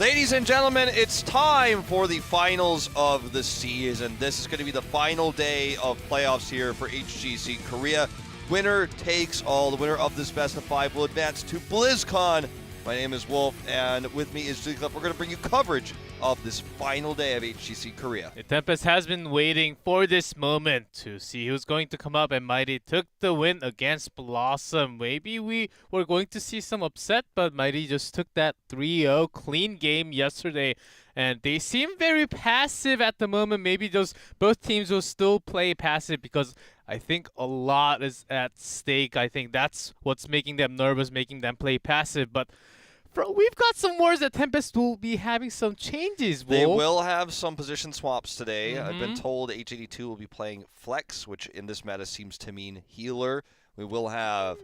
Ladies and gentlemen, it's time for the finals of the season. This is going to be the final day of playoffs here for HGC Korea. Winner takes all. The winner of this best of 5 will advance to BlizzCon. My name is Wolf, and with me is Ziegler. We're going to bring you coverage of this final day of HGC Korea. Tempest has been waiting for this moment to see who's going to come up, and Mighty took the win against Blossom. Maybe we were going to see some upset, but Mighty just took that 3-0 clean game yesterday, and they seem very passive at the moment. Maybe both teams will still play passive because I think a lot is at stake. I think that's what's making them nervous, making them play passive, but we've got some words that Tempest will be having some changes, Wolf. They will have some position swaps today. I've been told H82 will be playing Flex, which in this meta seems to mean healer. We will have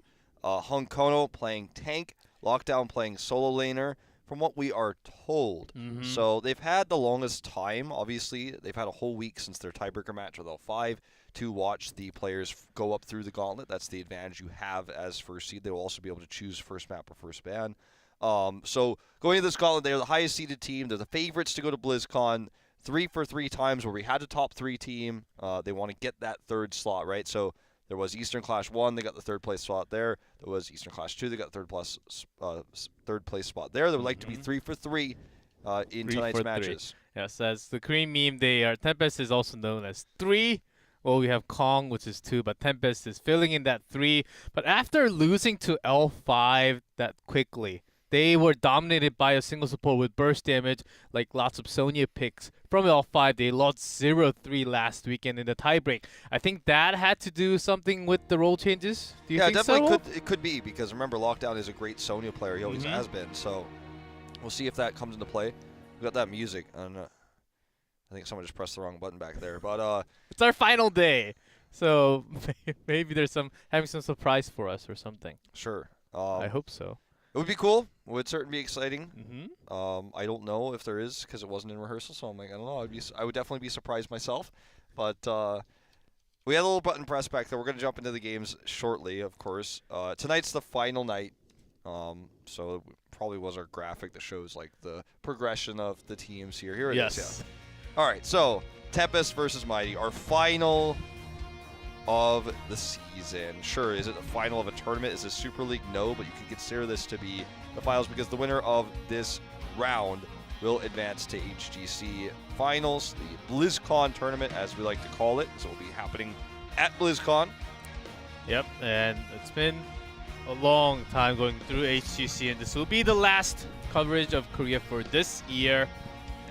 Honkono playing tank, Lockdown playing solo laner, from what we are told. So they've had the longest time, obviously. They've had a whole week since their tiebreaker match with L5 to watch the players go up through the gauntlet. That's the advantage you have as first seed. They will also be able to choose first map or first ban. So going into this gauntlet, they're the highest seeded team. They're the favorites to go to BlizzCon 3 for 3 times where we had a top 3 team. They want to get that 3rd slot, right? So there was Eastern Clash 1, they got the 3rd place slot there. There was Eastern Clash 2, they got the 3rd place spot there. They would like to be 3 for 3 in tonight's matches. Yes, as the Korean meme, Tempest is also known as 3. Well, we have Kong, which is 2, but Tempest is filling in that 3. But after losing to L5 that quickly, they were dominated by a single support with burst damage, like lots of Sonya picks. From L5, they lost 0-3 last weekend in the tiebreak. I think that had to do something with the role changes. Do you think definitely so? it could be, because remember, Lockdown is a great Sonya player. He always has been. So we'll see if that comes into play. We got that music. I don't know. I think someone just pressed the wrong button back there. But it's our final day, so maybe there's having some surprise for us or something. Sure. I hope so. It would be cool. It would certainly be exciting. I don't know if there is, because it wasn't in rehearsal, so I'm like, I don't know. I would definitely be surprised myself. But we had a little button press back there. We're going to jump into the games shortly, of course. Tonight's the final night, so it probably was our graphic that shows like the progression of the teams here. Here it is. Yeah. All right, so Tempest versus Mighty, our final of the season. Sure, is it the final of a tournament? Is it Super League? No, but you can consider this to be the finals because the winner of this round will advance to HGC Finals, the BlizzCon tournament, as we like to call it. So it will be happening at BlizzCon. Yep, and it's been a long time going through HGC, and this will be the last coverage of Korea for this year.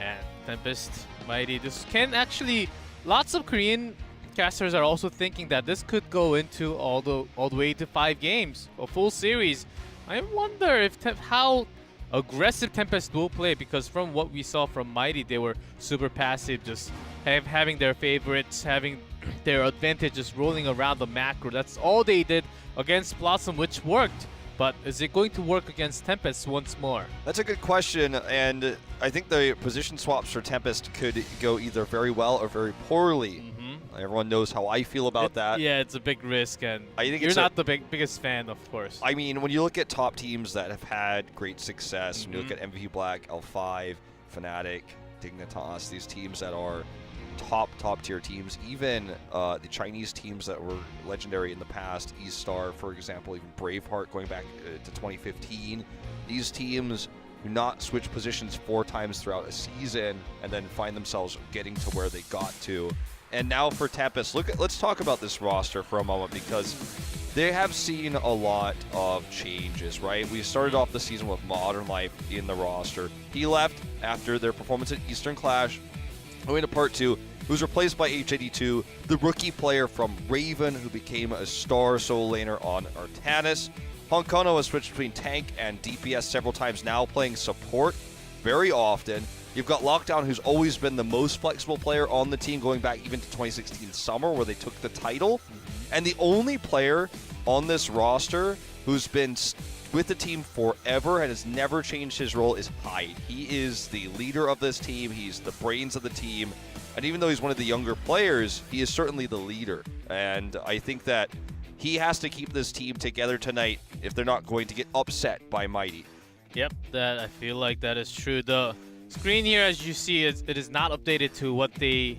And Tempest, Mighty, this can actually, lots of Korean casters are also thinking that this could go into all the way to 5 games, a full series. I wonder how aggressive Tempest will play, because from what we saw from Mighty, they were super passive, just having their favorites, having their advantages rolling around the macro. That's all they did against Blossom, which worked. But is it going to work against Tempest once more? That's a good question, and I think the position swaps for Tempest could go either very well or very poorly. Everyone knows how I feel about that. Yeah, it's a big risk, and I think you're not the biggest fan, of course. I mean, when you look at top teams that have had great success, when you look at MVP Black, L5, Fnatic, Dignitas, these teams that are top tier teams, even the Chinese teams that were legendary in the past, E-Star, for example, even Braveheart going back to 2015, these teams do not switch positions 4 times throughout a season and then find themselves getting to where they got to. And now for Tempest, let's talk about this roster for a moment, because they have seen a lot of changes, right? We started off the season with Modern Life in the roster. He left after their performance at Eastern Clash. Going to part 2, who was replaced by H82, the rookie player from Raven, who became a star solo laner on Artanis. Honkono has switched between tank and DPS several times now, playing support very often. You've got Lockdown, who's always been the most flexible player on the team, going back even to 2016 summer, where they took the title. And the only player on this roster who's been with the team forever and has never changed his role is Hyde. He is the leader of this team. He's the brains of the team. And even though he's one of the younger players, he is certainly the leader. And I think that he has to keep this team together tonight if they're not going to get upset by Mighty. Yep, that I feel like that is true. The screen here, as you see, it is not updated to what the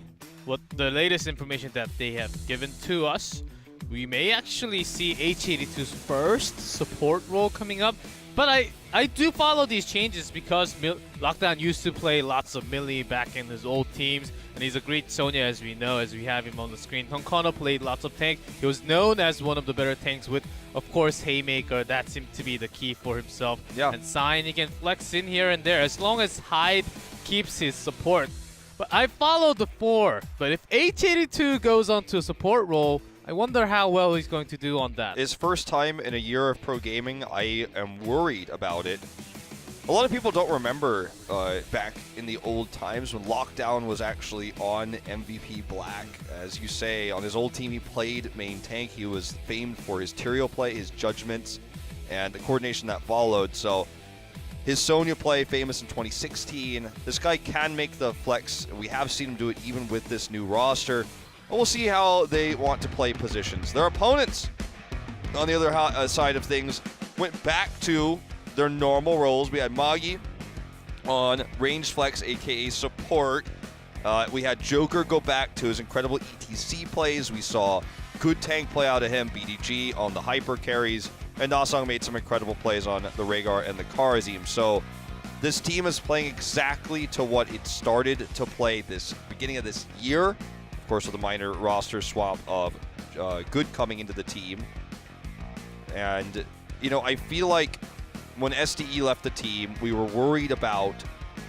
latest information that they have given to us. We may actually see H82's first support role coming up, but I do follow these changes because Lockdown used to play lots of Millie back in his old teams, and he's a great Sonya, as we know, as we have him on the screen. Honkono played lots of tank. He was known as one of the better tanks with, of course, Haymaker. That seemed to be the key for himself. Yeah. And Sign, he can flex in here and there as long as Hyde keeps his support. But I follow the 4. But if H82 goes onto a support role, I wonder how well he's going to do on that. His first time in a year of pro gaming, I am worried about it. A lot of people don't remember back in the old times when Lockdown was actually on MVP Black. As you say, on his old team he played main tank. He was famed for his Tyrael play, his judgments, and the coordination that followed. So his Sonya play, famous in 2016. This guy can make the flex. We have seen him do it even with this new roster. But we'll see how they want to play positions. Their opponents, on the other side of things, went back to their normal roles. We had Magi on ranged flex, aka support. We had Joker go back to his incredible ETC plays. We saw good tank play out of him, BDG on the hyper carries, and Nasong made some incredible plays on the Rhaegar and the Kharazim. So this team is playing exactly to what it started to play this beginning of this year. Of course, with a minor roster swap of Good coming into the team. And, you know, I feel like when SDE left the team, we were worried about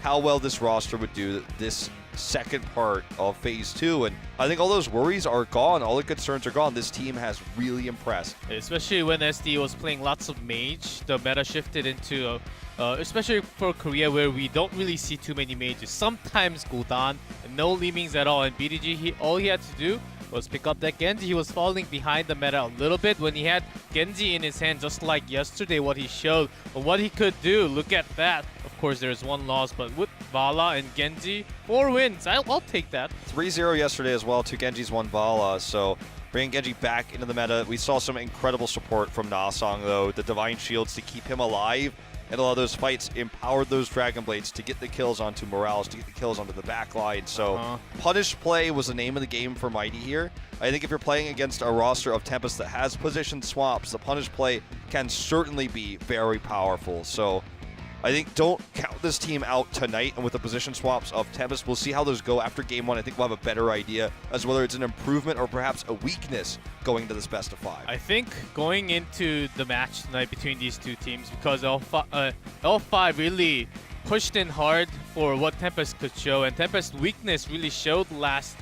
how well this roster would do this second part of Phase 2. And I think all those worries are gone. All the concerns are gone. This team has really impressed. Especially when SDE was playing lots of mage, the meta shifted into, especially for Korea, where we don't really see too many mages. Sometimes Gul'dan, and no Limings at all. And BDG, all he had to do was pick up that Genji. He was falling behind the meta a little bit when he had Genji in his hand, just like yesterday, what he showed. But what he could do, look at that. Of course, there's one loss, but with Vala and Genji, 4 wins. I'll take that. 3-0 yesterday as well, 2 Genjis, 1 Vala. So bringing Genji back into the meta. We saw some incredible support from Nasong, though. The Divine Shields to keep him alive. And a lot of those fights empowered those Dragon Blades to get the kills onto Morales, to get the kills onto the back line. So punish play was the name of the game for Mighty here. I think if you're playing against a roster of Tempest that has position swaps, the punish play can certainly be very powerful. So I think don't count this team out tonight, and with the position swaps of Tempest, we'll see how those go after Game 1. I think we'll have a better idea as to whether it's an improvement or perhaps a weakness going to this best of 5. I think going into the match tonight between these two teams, because L5 really pushed in hard for what Tempest could show, and Tempest's weakness really showed last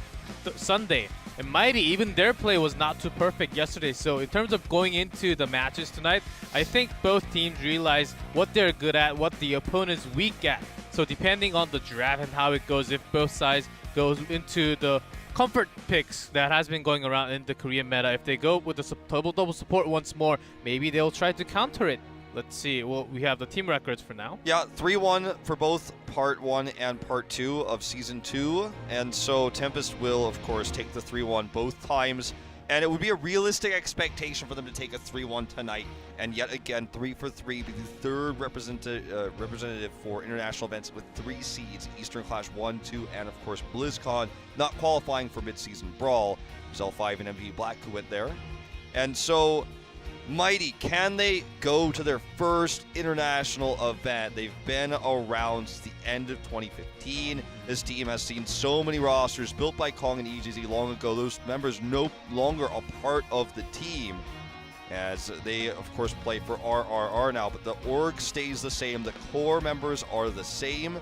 Sunday. And Mighty, even their play was not too perfect yesterday. So in terms of going into the matches tonight, I think both teams realize what they're good at, what the opponent's weak at. So depending on the draft and how it goes, if both sides goes into the comfort picks that has been going around in the Korean meta, if they go with the double support once more, maybe they'll try to counter it. Let's see. Well, we have the team records for now. Yeah, 3-1 for both Part 1 and Part 2 of Season 2. And so Tempest will, of course, take the 3-1 both times. And it would be a realistic expectation for them to take a 3-1 tonight. And yet again, 3 for 3, be the third representative for international events with 3 seeds. Eastern Clash 1, 2, and of course BlizzCon. Not qualifying for mid-season brawl. It was L5 and MVP Black who went there. And so Mighty, can they go to their first international event? They've been around since the end of 2015. This team has seen so many rosters built by Kong and EGZ long ago. Those members no longer a part of the team, as they, of course, play for RRR now. But the org stays the same. The core members are the same.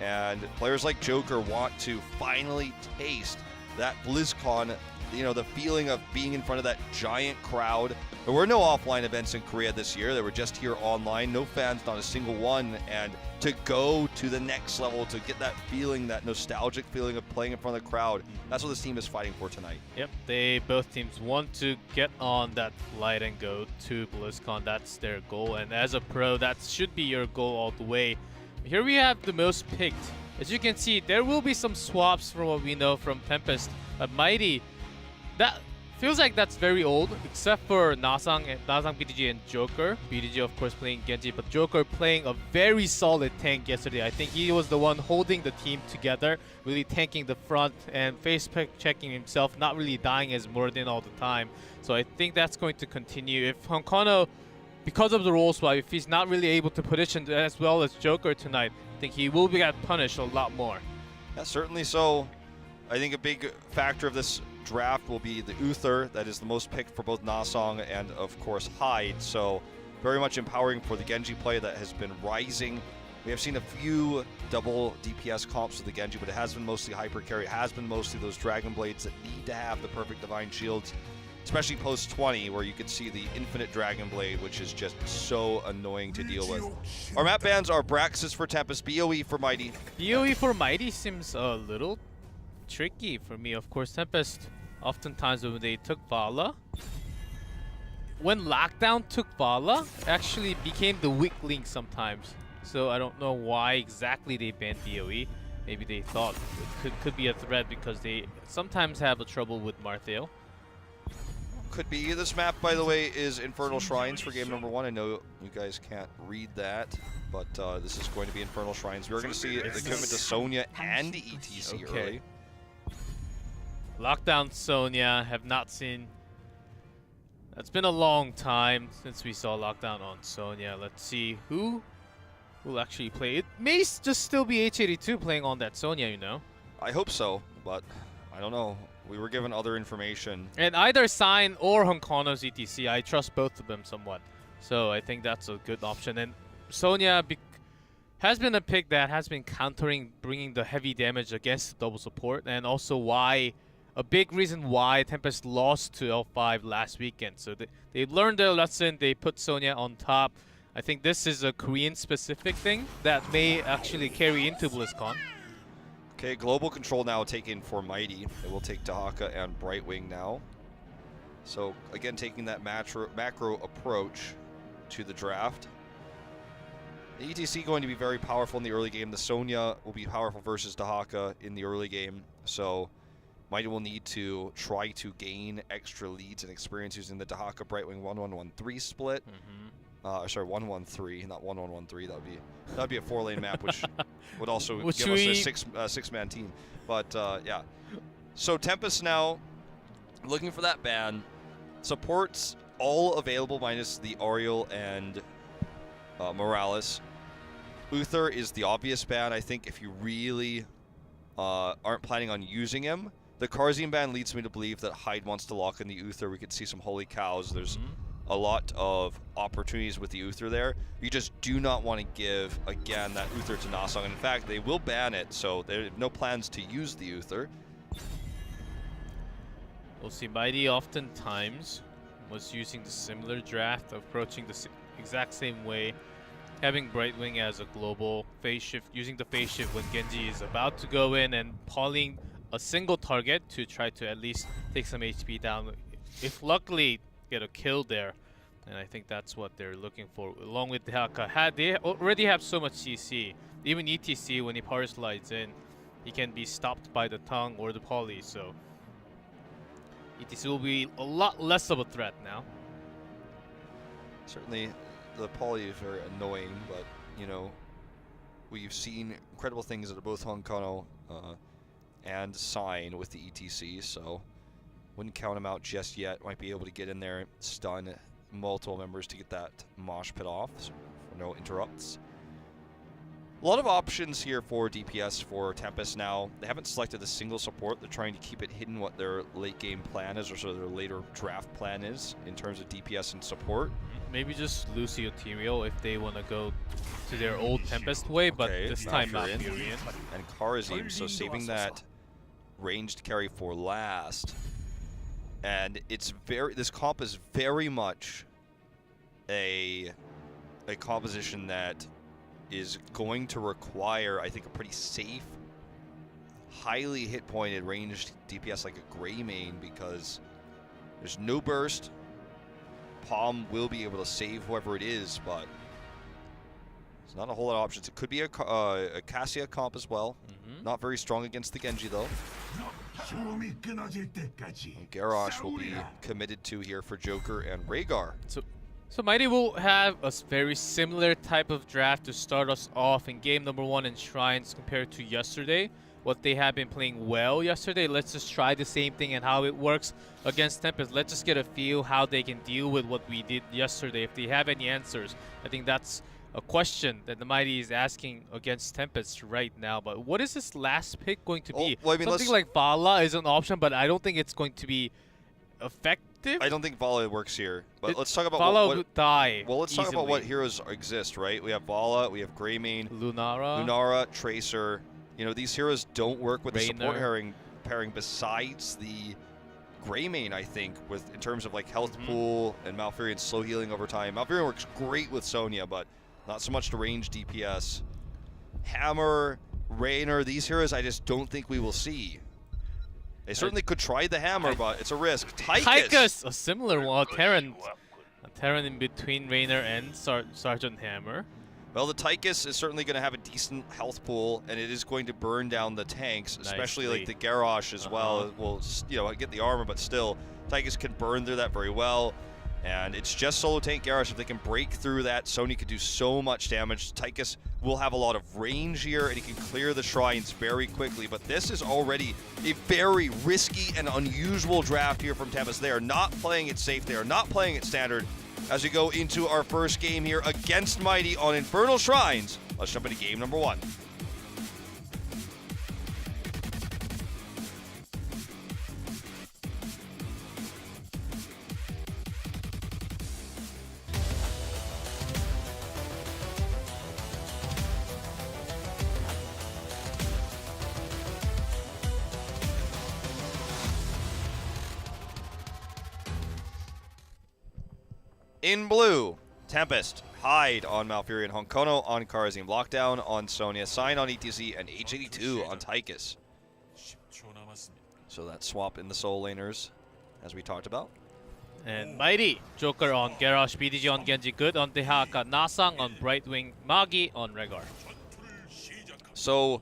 And players like Joker want to finally taste that BlizzCon, you know, the feeling of being in front of that giant crowd. There were no offline events in Korea this year. They were just here online. No fans, not a single one. And to go to the next level, to get that feeling, that nostalgic feeling of playing in front of the crowd, that's what this team is fighting for tonight. Yep, both teams want to get on that flight and go to BlizzCon. That's their goal. And as a pro, that should be your goal all the way. Here we have the most picked. As you can see, there will be some swaps from what we know from Tempest. Mighty, that feels like that's very old, except for Nasang, BDG, and Joker. BDG, of course, playing Genji, but Joker playing a very solid tank yesterday. I think he was the one holding the team together, really tanking the front and face checking himself, not really dying as Morden all the time. So I think that's going to continue. If Honkono, because of the role swap, if he's not really able to position as well as Joker tonight, I think he will get punished a lot more. Yeah, certainly so. I think a big factor of this draft will be the Uther, that is the most picked for both Nasong and of course Hyde. So very much empowering for the Genji play that has been rising. We have seen a few double DPS comps with the Genji, but it has been mostly hyper carry. It has been mostly those Dragon Blades that need to have the perfect Divine Shields, especially post 20, where you could see the infinite Dragon Blade, which is just so annoying to deal with. Our map bans are Braxis for Tempest, BOE for Mighty. BOE for Mighty seems a little tricky for me. Of course, Tempest, oftentimes when they took Vala, when Lockdown took Vala, actually became the weak link sometimes. So I don't know why exactly they banned BOE. Maybe they thought it could be a threat because they sometimes have a trouble with Martheo. Could be. This map, by the way, is Infernal Shrines for game number 1. I know you guys can't read that, but this is going to be Infernal Shrines. We're going to see the commitment to Sonya and ETC early. Lockdown Sonya, have not seen. It's been a long time since we saw Lockdown on Sonya. Let's see who will actually play. It may just still be H82 playing on that Sonya, you know. I hope so, but I don't know. We were given other information. And either Sign or Honkono's ETC, I trust both of them somewhat. So I think that's a good option. And Sonya has been a pick that has been countering, bringing the heavy damage against double support, and also a big reason why Tempest lost to L5 last weekend. So they learned their lesson, they put Sonya on top. I think this is a Korean-specific thing that may actually carry into BlizzCon. Okay, global control now taken for Mighty. It will take Dahaka and Brightwing now. So again, taking that macro approach to the draft. The ETC going to be very powerful in the early game. The Sonya will be powerful versus Dahaka in the early game. So Mighty will need to try to gain extra leads and experience using the Dahaka Brightwing 1-1-1-3 split. Sorry, 1-1-3, not 1-1-1-3. That'd be a 4-lane map, which would also give us a six-man team. But yeah, so Tempest now looking for that ban. Supports all available minus the Ariel and Morales. Uther is the obvious ban. I think if you really aren't planning on using him, the Karzian ban leads me to believe that Hyde wants to lock in the Uther. We could see some holy cows. There's a lot of opportunities with the Uther there. You just do not want to give, again, that Uther to Nasong. And in fact, they will ban it, so there are no plans to use the Uther. We'll see. Mighty oftentimes was using the similar draft, approaching the exact same way, having Brightwing as a global phase shift, using the phase shift when Genji is about to go in and pulling a single target to try to at least take some HP down. If luckily get a kill there, and I think that's what they're looking for. Along with Dahaka, they already have so much CC. Even ETC, when he power slides in, he can be stopped by the tongue or the poly. So ETC will be a lot less of a threat now. Certainly, the poly is very annoying, but you know, we've seen incredible things out of both Honkono and Sign with the ETC. So wouldn't count him out just yet. Might be able to get in there, stun multiple members to get that mosh pit off, so for no interrupts. A lot of options here for DPS for Tempest now. They haven't selected a single support. They're trying to keep it hidden what their late game plan is, or sort of their later draft plan is in terms of DPS and support. Maybe just Lucio Tyrael if they want to go to their old Tempest way, but this time not Furion. And Karazim, so saving that ranged carry for last. And it's this comp is very much a composition that is going to require, I think, a pretty safe, highly hit-pointed ranged DPS like a Grey main, because there's no burst. Palm will be able to save whoever it is, but there's not a whole lot of options. It could be a Cassia comp as well. Not very strong against the Genji, though. And Garrosh will be committed to here for Joker and Rhaegar. So Mighty will have a very similar type of draft to start us off in game number 1 in Shrines compared to yesterday. What they have been playing well yesterday. Let's just try the same thing and how it works against Tempest. Let's just get a feel how they can deal with what we did yesterday. If they have any answers, I think that's a question that the Mighty is asking against Tempest right now. But what is this last pick going to be? Well, I mean, something like Vala is an option, but I don't think it's going to be effective. I don't think Vala works here. But let's talk about Vala what would die. Well, let's talk about easily. what heroes exist, right? We have Vala, we have Greymane, Lunara, Tracer. You know, these heroes don't work with the support Raynor. pairing besides the Greymane, I think, in terms of like health pool and Malfurion slow healing over time. Malfurion works great with Sonya, but not so much to range DPS. Hammer, Raynor, these heroes I just don't think we will see. They certainly could try the Hammer, but it's a risk. Tychus, a similar one. A Terran in between Raynor and Sergeant Hammer. Well, the Tychus is certainly going to have a decent health pool, and it is going to burn down the tanks, especially like the Garrosh as well. It will, you know, get the armor, but still, Tychus can burn through that very well. And it's just solo tank Garrosh. If they can break through that, Sonya could do so much damage. Tychus will have a lot of range here, and he can clear the shrines very quickly. But this is already a very risky and unusual draft here from Tempest. They are not playing it safe. They are not playing it standard. As we go into our first game here against Mighty on Infernal Shrines, let's jump into game number 1. In blue, Tempest, Hide on Malfurion, Honkono on Karazim, Lockdown on Sonya, Sign on ETC, and H82 on Tychus. So that swap in the soul laners, as we talked about. And Mighty, Joker on Garrosh, BDG on Genji, Good on Dehaka, Nasang on Brightwing, Magi on Rhaegar. So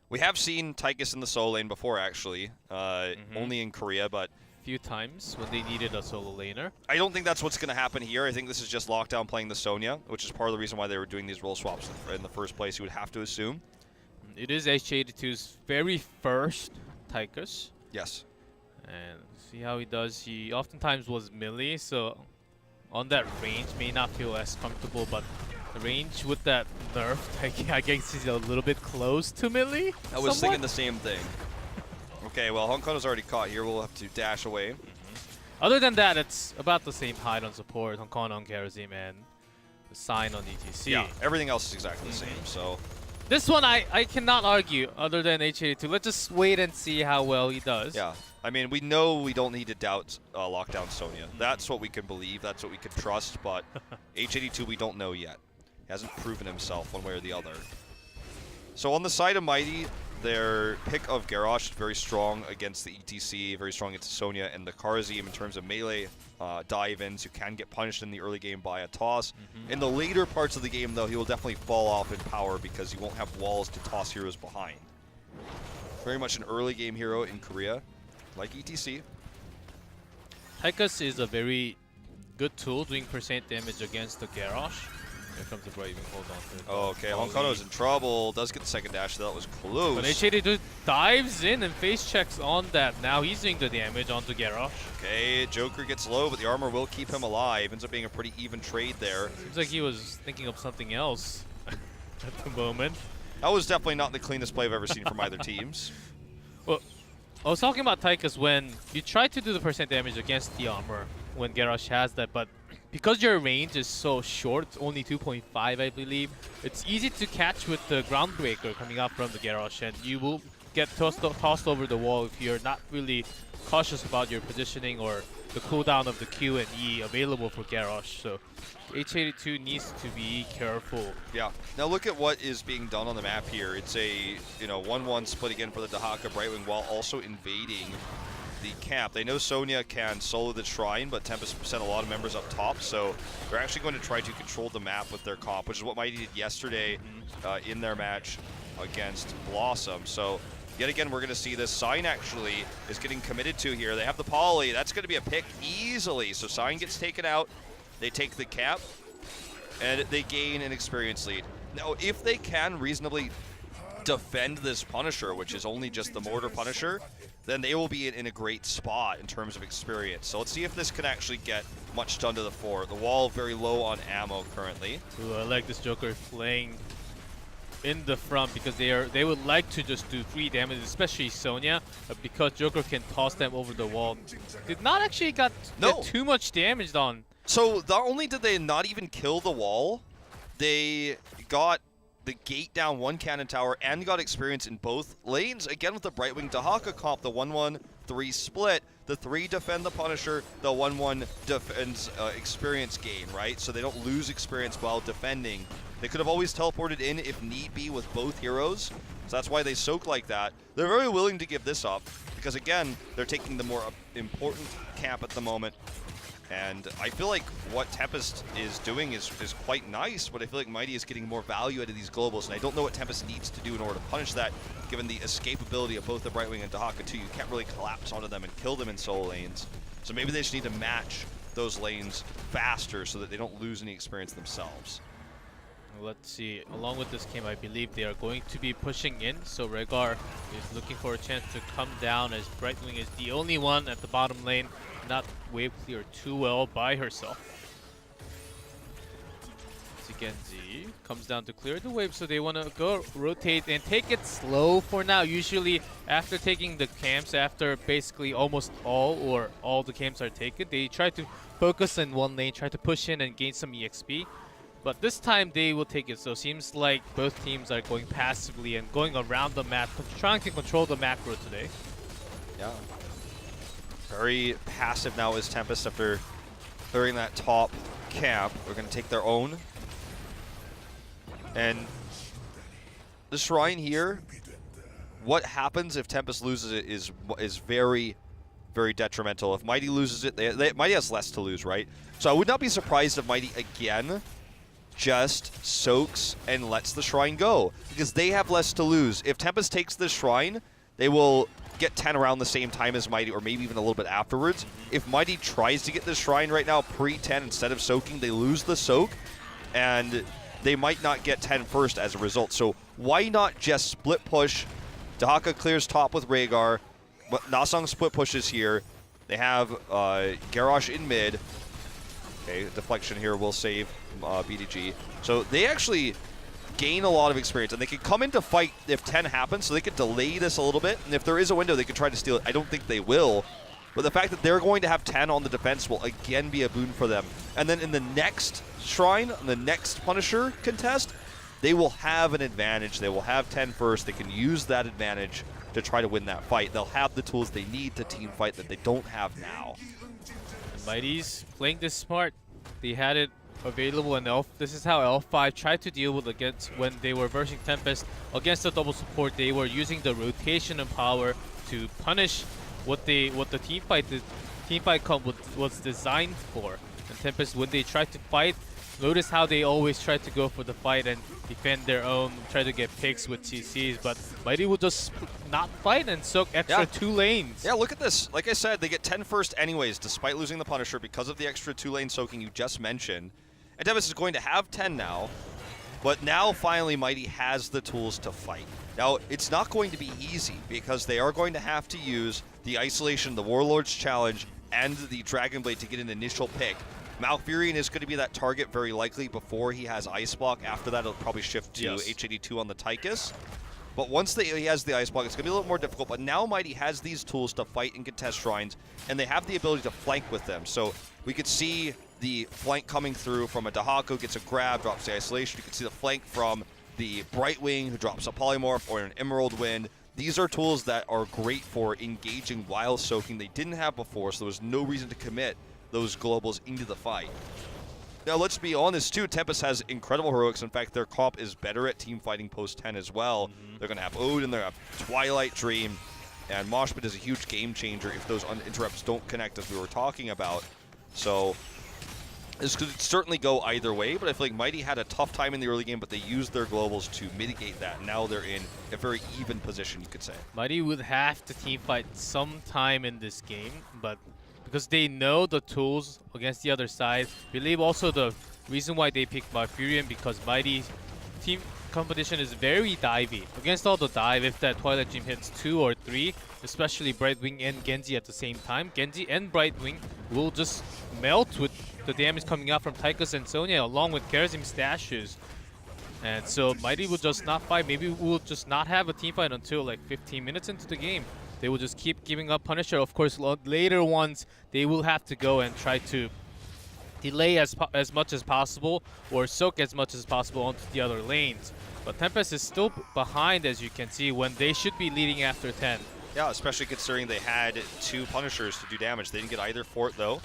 we have seen Tychus in the soul lane before, actually, only in Korea, but few times when they needed a solo laner. I don't think that's what's going to happen here. I think this is just Lockdown playing the Sonya, which is part of the reason why they were doing these role swaps in the first place, you would have to assume. It is H82's very first Tychus. Yes. And see how he does. He oftentimes was melee, so on that range may not feel as comfortable, but the range with that nerf, I guess he's a little bit close to melee. I was thinking the same thing. Okay, well, Honkono's already caught here. We'll have to dash away. Other than that, it's about the same Hide on support, Honkono on Karazim, and the Sign on ETC. Yeah, everything else is exactly the same, so. This one I cannot argue other than H82. Let's just wait and see how well he does. Yeah, I mean, we know we don't need to doubt Lockdown Sonya. That's what we can believe. That's what we can trust, but H82 we don't know yet. He hasn't proven himself one way or the other. So on the side of Mighty, their pick of Garrosh is very strong against the ETC, very strong against Sonya, and the Karazim in terms of melee dive-ins who can get punished in the early game by a toss. In the later parts of the game, though, he will definitely fall off in power because he won't have walls to toss heroes behind. Very much an early game hero in Korea, like ETC. Tychus is a very good tool doing percent damage against the Garrosh. Here comes the Brightwing, hold on to it. Oh, okay, Honkono's in trouble. Does get the second dash, so that was close. But H82 dives in and face checks on that. Now he's doing the damage onto Garrosh. Okay, Joker gets low, but the armor will keep him alive. Ends up being a pretty even trade there. Seems like he was thinking of something else at the moment. That was definitely not the cleanest play I've ever seen from either teams. Well, I was talking about Tychus when you try to do the percent damage against the armor when Garrosh has that, but because your range is so short, only 2.5 I believe, it's easy to catch with the Groundbreaker coming out from the Garrosh, and you will get tossed over the wall if you're not really cautious about your positioning or the cooldown of the Q and E available for Garrosh. So H82 needs to be careful. Yeah. Now look at what is being done on the map here. It's a 1-1 split again for the Dehaka Brightwing while also invading the camp. They know Sonya can solo the Shrine, but Tempest sent a lot of members up top, so they're actually going to try to control the map with their comp, which is what Mighty did yesterday in their match against Blossom. So Yet again, we're going to see this. Sign actually is getting committed to here. They have the poly. That's going to be a pick easily. So Sign gets taken out. They take the cap, and they gain an experience lead. Now, if they can reasonably defend this Punisher, which is only just the Mortar Punisher, then they will be in a great spot in terms of experience. So let's see if this can actually get much done to the fort. The wall very low on ammo currently. Ooh, I like this Joker playing in the front because they would like to just do 3 damage, especially Sonya, because Joker can toss them over the wall. Did not actually get too much damage done. So not only did they not even kill the wall, they got the gate down 1 cannon tower and got experience in both lanes. Again with the Brightwing Dahaka comp, the 1-1-3 split. The 3 defend the Punisher, the 1-1 defends experience gain, right? So they don't lose experience while defending. They could have always teleported in if need be with both heroes. So that's why they soak like that. They're very willing to give this up because again, they're taking the more important camp at the moment. And I feel like what Tempest is doing is quite nice, but I feel like Mighty is getting more value out of these globals, and I don't know what Tempest needs to do in order to punish that, given the escapability of both the Brightwing and Dahaka too. You can't really collapse onto them and kill them in solo lanes. So maybe they just need to match those lanes faster so that they don't lose any experience themselves. Let's see. Along with this game, I believe they are going to be pushing in. So Rehgar is looking for a chance to come down as Brightwing is the only one at the bottom lane. Not wave clear too well by herself. Genji comes down to clear the wave, so they want to go rotate and take it slow for now. Usually after taking the camps, after basically almost all the camps are taken, they try to focus in one lane, try to push in and gain some EXP. But this time they will take it, so seems like both teams are going passively and going around the map, trying to control the macro today. Yeah. Very passive now is Tempest after clearing that top camp. They're going to take their own. And the Shrine here, what happens if Tempest loses it is very, very detrimental. If Mighty loses it, Mighty has less to lose, right? So I would not be surprised if Mighty again just soaks and lets the Shrine go, because they have less to lose. If Tempest takes this Shrine, they will get 10 around the same time as Mighty, or maybe even a little bit afterwards. If Mighty tries to get this Shrine right now pre-10 instead of soaking, they lose the soak, and they might not get 10 first as a result. So why not just split push? Dahaka clears top with Rehgar. Nasang split pushes here. They have Garrosh in mid. Okay, deflection here will save BDG. So they actually gain a lot of experience, and they can come into fight if 10 happens, so they could delay this a little bit, and if there is a window, they could try to steal it. I don't think they will, but the fact that they're going to have 10 on the defense will again be a boon for them. And then in the next Shrine, the next Punisher contest, they will have an advantage. They will have 10 first. They can use that advantage to try to win that fight. They'll have the tools they need to team fight that they don't have now. And Mighty's playing this smart. They had it available in Elf. This is how L5 tried to deal with against when they were versing Tempest against the double support. They were using the rotation and power to punish what the team fight comp was designed for. And Tempest, when they tried to fight, notice how they always try to go for the fight and defend their own, try to get picks with CCs, but Mighty will just not fight and soak extra 2 lanes. Yeah, look at this. Like I said, they get 10 first anyways, despite losing the Punisher because of the extra 2-lane soaking you just mentioned. And Tempest is going to have 10 now, but now finally Mighty has the tools to fight. Now, it's not going to be easy because they are going to have to use the Isolation, the Warlord's Challenge, and the Dragon Blade to get an initial pick. Malfurion is going to be that target very likely before he has Ice Block. After that, it'll probably shift to H82 on the Tychus. But once he has the Ice Block, it's going to be a little more difficult. But now Mighty has these tools to fight and contest Shrines, and they have the ability to flank with them. So we could see the flank coming through from a Dahaka, gets a grab, drops the Isolation. You can see the flank from the Brightwing, who drops a Polymorph, or an Emerald Wind. These are tools that are great for engaging while soaking. They didn't have before, so there was no reason to commit those globals into the fight. Now, let's be honest, too. Tempest has incredible heroics. In fact, their comp is better at team fighting post-10 as well. They're going to have Odin, they're going to have Twilight Dream, and Moshpit is a huge game changer if those interrupts don't connect, as we were talking about. So This could certainly go either way, but I feel like Mighty had a tough time in the early game, but they used their globals to mitigate that. Now they're in a very even position, you could say. Mighty would have to teamfight sometime in this game, but because they know the tools against the other side, I believe also the reason why they picked Malfurion, because Mighty's team competition is very divey. Against all the dive, if that Twilight Dream hits 2 or 3, especially Brightwing and Genji at the same time, Genji and Brightwing will just melt with the damage coming out from Tychus and Sonya along with Karazim stashes. And so Mighty will just not fight. Maybe we'll just not have a team fight until like 15 minutes into the game. They will just keep giving up Punisher. Of course, later ones, they will have to go and try to delay as much as possible or soak as much as possible onto the other lanes. But Tempest is still behind, as you can see, when they should be leading after 10. Yeah, especially considering they had 2 Punishers to do damage. They didn't get either Fort, though.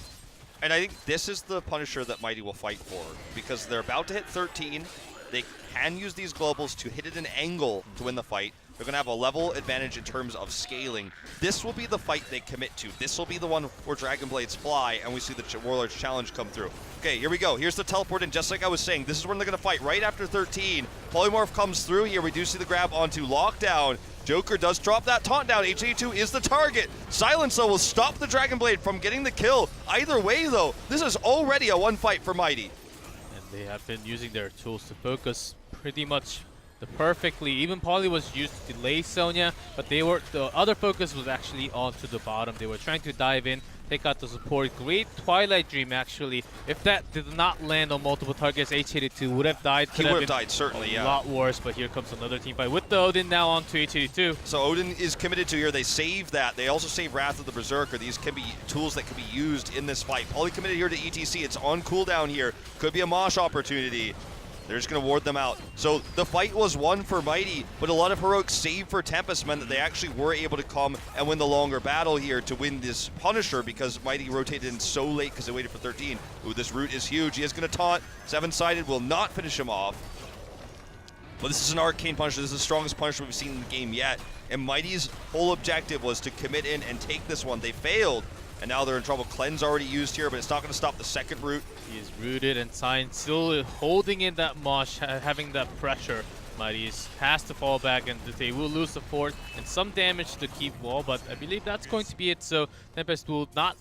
And I think this is the Punisher that Mighty will fight for, because they're about to hit 13. They can use these globals to hit at an angle to win the fight. They're going to have a level advantage in terms of scaling. This will be the fight they commit to. This will be the one where Dragon Blades fly, and we see the Warlord's Challenge come through. Okay, here we go. Here's the teleport, and just like I was saying, this is when they're going to fight right after 13. Polymorph comes through here. We do see the grab onto Lockdown. Joker does drop that taunt down. HA2 is the target. Silence, though, will stop the Dragon Blade from getting the kill. Either way, though, this is already a 1 fight for Mighty. And they have been using their tools to focus pretty much perfectly. Even Poly was used to delay Sonya, but the other focus was actually onto the bottom. They were trying to dive in, take out the support. Great Twilight Dream, actually. If that did not land on multiple targets, H82 would have died. He would have died, certainly, yeah. A lot worse, but here comes another team fight with the Odin now onto H82. So Odin is committed to here. They save that. They also save Wrath of the Berserker. These can be tools that can be used in this fight. Poly committed here to ETC. It's on cooldown here. Could be a Mosh opportunity. They're just going to ward them out. So the fight was won for Mighty, but a lot of heroic save for Tempest meant that they actually were able to come and win the longer battle here to win this Punisher, because Mighty rotated in so late because they waited for 13. Ooh, this root is huge. He is going to taunt. 7-sided will not finish him off. But this is an arcane Punisher. This is the strongest Punisher we've seen in the game yet. And Mighty's whole objective was to commit in and take this one. They failed. And now they're in trouble. Cleanse already used here, but it's not going to stop the second root. He is rooted and signed, still holding in that Mosh, having that pressure. Mighty has to fall back, and they will lose the fort and some damage to keep wall, but I believe that's going to be it. So Tempest will not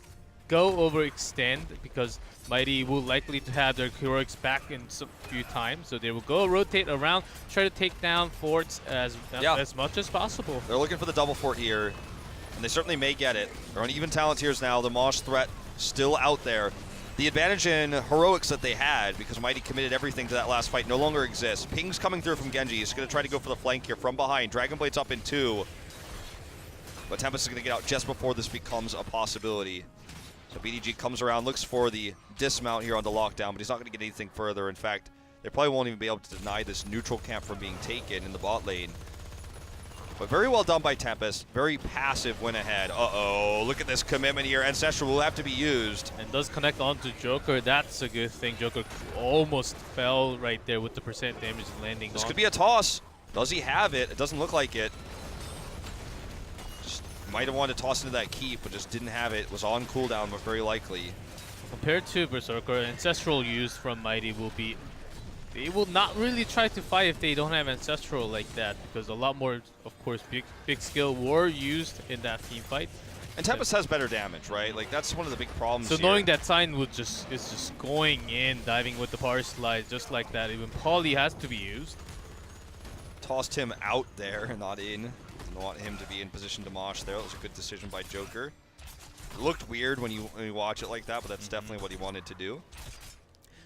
go overextend, because Mighty will likely to have their heroics back in a few times. So they will go rotate around, try to take down forts as much as possible. They're looking for the double fort here, and they certainly may get it. They're on even talent tiers now. The Mosh threat still out there. The advantage in heroics that they had, because Mighty committed everything to that last fight, no longer exists. Ping's coming through from Genji. He's going to try to go for the flank here from behind. Dragon Blade's up in 2. But Tempest is going to get out just before this becomes a possibility. So BDG comes around, looks for the dismount here on the lockdown, but he's not going to get anything further. In fact, they probably won't even be able to deny this neutral camp from being taken in the bot lane. But very well done by Tempest. Very passive win ahead. Uh-oh, look at this commitment here. Ancestral will have to be used. And does connect onto Joker. That's a good thing. Joker almost fell right there with the percent damage landing on. This could be a toss. Does he have it? It doesn't look like it. Just might have wanted to toss into that keep, but just didn't have it. Was on cooldown, but very likely. Compared to Berserker, Ancestral use from Mighty will be... They will not really try to fight if they don't have Ancestral like that, because a lot more, of course, big skill were used in that team fight. And Tempest has better damage, right? Like, that's one of the big problems So here. knowing that Sign is just going in, diving with the power slide, just like that. Even Poly has to be used. Tossed him out there, not in. Didn't want him to be in position to mosh there. That was a good decision by Joker. It looked weird when you watch it like that, but that's definitely what he wanted to do.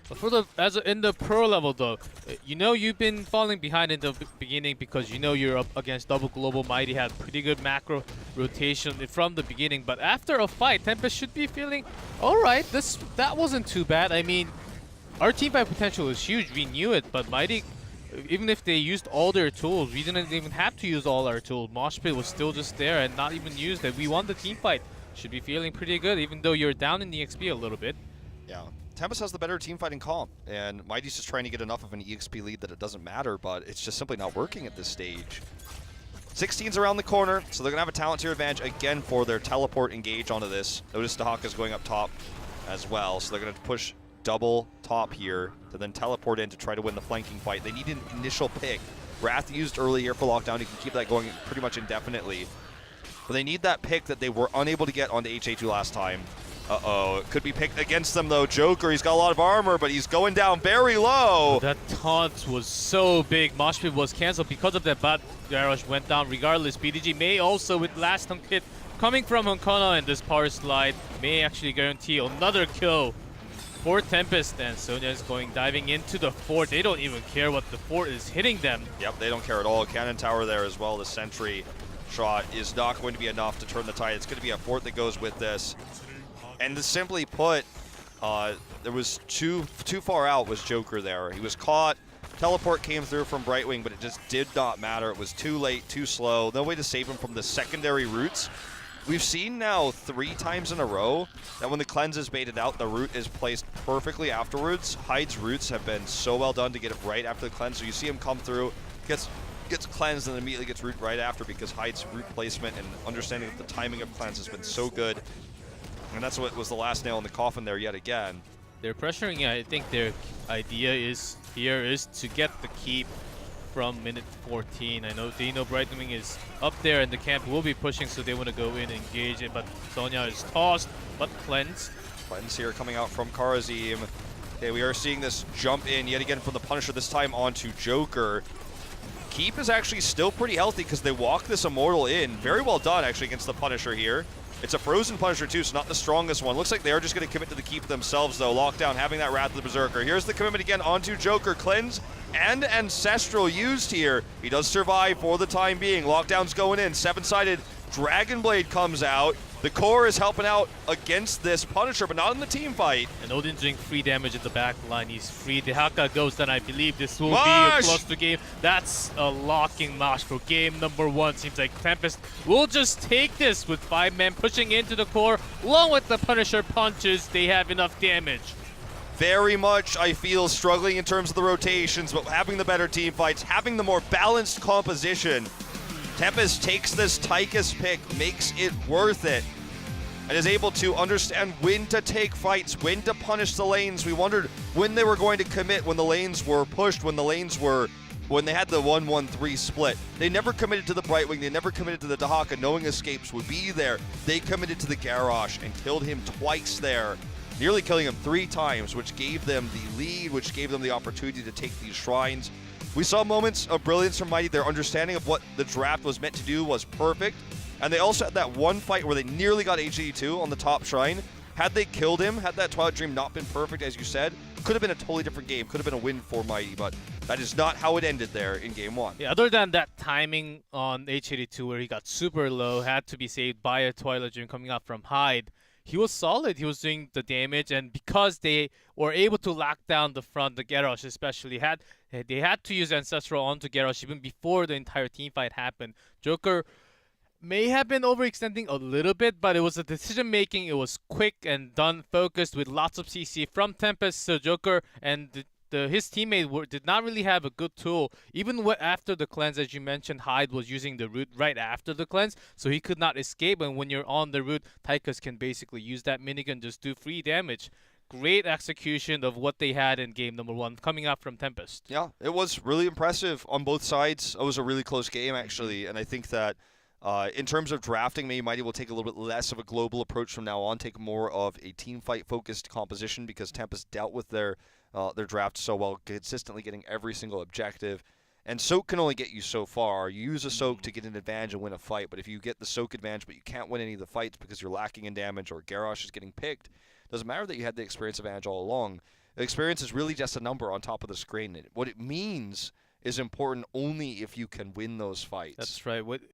But for in the pro level though, you know you've been falling behind in the beginning because you know you're up against double global. Mighty had pretty good macro rotation from the beginning, but after a fight, Tempest should be feeling, all right, that wasn't too bad. I mean, our team fight potential is huge. We knew it, but Mighty, even if they used all their tools, we didn't even have to use all our tools. Mosh Pit was still just there and not even used it. We won the team fight. Should be feeling pretty good, even though you're down in the XP a little bit. Yeah. Tempest has the better team fighting comp, and Mighty's just trying to get enough of an EXP lead that it doesn't matter, but it's just simply not working at this stage. 16's around the corner, so they're going to have a talent tier advantage again for their teleport engage onto this. Notice Dahaka's going up top as well, so they're going to push double top here to then teleport in to try to win the flanking fight. They need an initial pick. Wrath used early here for lockdown. You can keep that going pretty much indefinitely. But they need that pick that they were unable to get onto HA2 last time. Uh-oh, it could be picked against them though. Joker, he's got a lot of armor, but he's going down very low. That taunt was so big. Mosh pit was cancelled because of that, but Garrosh went down regardless. BDG may also, with last hunk hit coming from Honkona and this power slide, may actually guarantee another kill for Tempest. And Sonya is diving into the fort. They don't even care what the fort is hitting them. Yep, they don't care at all. Cannon tower there as well. The sentry shot is not going to be enough to turn the tide. It's going to be a fort that goes with this. And to simply put, there was too far out was Joker there. He was caught. Teleport came through from Brightwing, but it just did not matter. It was too late, too slow. No way to save him from the secondary roots. We've seen now 3 times in a row that when the cleanse is baited out, the root is placed perfectly afterwards. Hyde's roots have been so well done to get it right after the cleanse. So you see him come through, gets cleansed, and then immediately gets root right after because Hyde's root placement and understanding of the timing of cleanse has been so good. And that's what was the last nail in the coffin there yet again. They're pressuring. I think their idea is to get the keep from minute 14. I know they know Brightwing is up there and the camp will be pushing, so they want to go in and engage it. But Sonya is tossed, but cleanse. Cleanse here coming out from Karazim. Okay, we are seeing this jump in yet again from the Punisher, this time onto Joker. Keep is actually still pretty healthy because they walk this Immortal in. Very well done actually against the Punisher here. It's a frozen Punisher too, so not the strongest one. Looks like they are just going to commit to the keep themselves though. Lockdown having that Wrath of the Berserker. Here's the commitment again onto Joker. Cleanse and Ancestral used here. He does survive for the time being. Lockdown's going in. 7-sided Dragon Blade comes out. The core is helping out against this Punisher, but not in the team fight. And Odin's doing free damage at the back line. He's free. The Haka goes, then I believe this will be a close to game. That's a locking Mosh for game number 1. Seems like Tempest will just take this with 5 men pushing into the core. Along with the Punisher punches, they have enough damage. Very much, I feel, struggling in terms of the rotations, but having the better team fights, having the more balanced composition. Tempest takes this Tychus pick, makes it worth it, and is able to understand when to take fights, when to punish the lanes. We wondered when they were going to commit, when the lanes were pushed, when they had the 1-1-3 split. They never committed to the Brightwing, they never committed to the Dahaka, knowing escapes would be there. They committed to the Garrosh and killed him twice there, nearly killing him 3 times, which gave them the lead, which gave them the opportunity to take these shrines. We saw moments of brilliance from Mighty. Their understanding of what the draft was meant to do was perfect. And they also had that one fight where they nearly got HG2 on the top shrine. Had they killed him, had that Twilight Dream not been perfect, as you said, could have been a totally different game. Could have been a win for Mighty, but that is not how it ended there in game 1. Yeah, other than that timing on H82 where he got super low, had to be saved by a Twilight Dream coming out from Hyde. He was solid. He was doing the damage, and because they were able to lock down the front, the Garrosh especially they had to use Ancestral onto Garrosh even before the entire team fight happened. Joker may have been overextending a little bit, but it was a decision making. It was quick and done, focused with lots of CC from Tempest. So Joker and his teammate did not really have a good tool. Even after the cleanse, as you mentioned, Hyde was using the root right after the cleanse, so he could not escape. And when you're on the root, Tychus can basically use that minigun, just do free damage. Great execution of what they had in game number 1 coming out from Tempest. Yeah, it was really impressive on both sides. It was a really close game, actually, and I think that in terms of drafting, maybe Mighty will take a little bit less of a global approach from now on, take more of a team fight focused composition, because Tempest dealt with their draft so well, consistently getting every single objective. And Soak can only get you so far. You use a Soak to get an advantage and win a fight, but if you get the Soak advantage but you can't win any of the fights because you're lacking in damage or Garrosh is getting picked, it doesn't matter that you had the experience advantage all along. The experience is really just a number on top of the screen. What it means is important only if you can win those fights. That's right.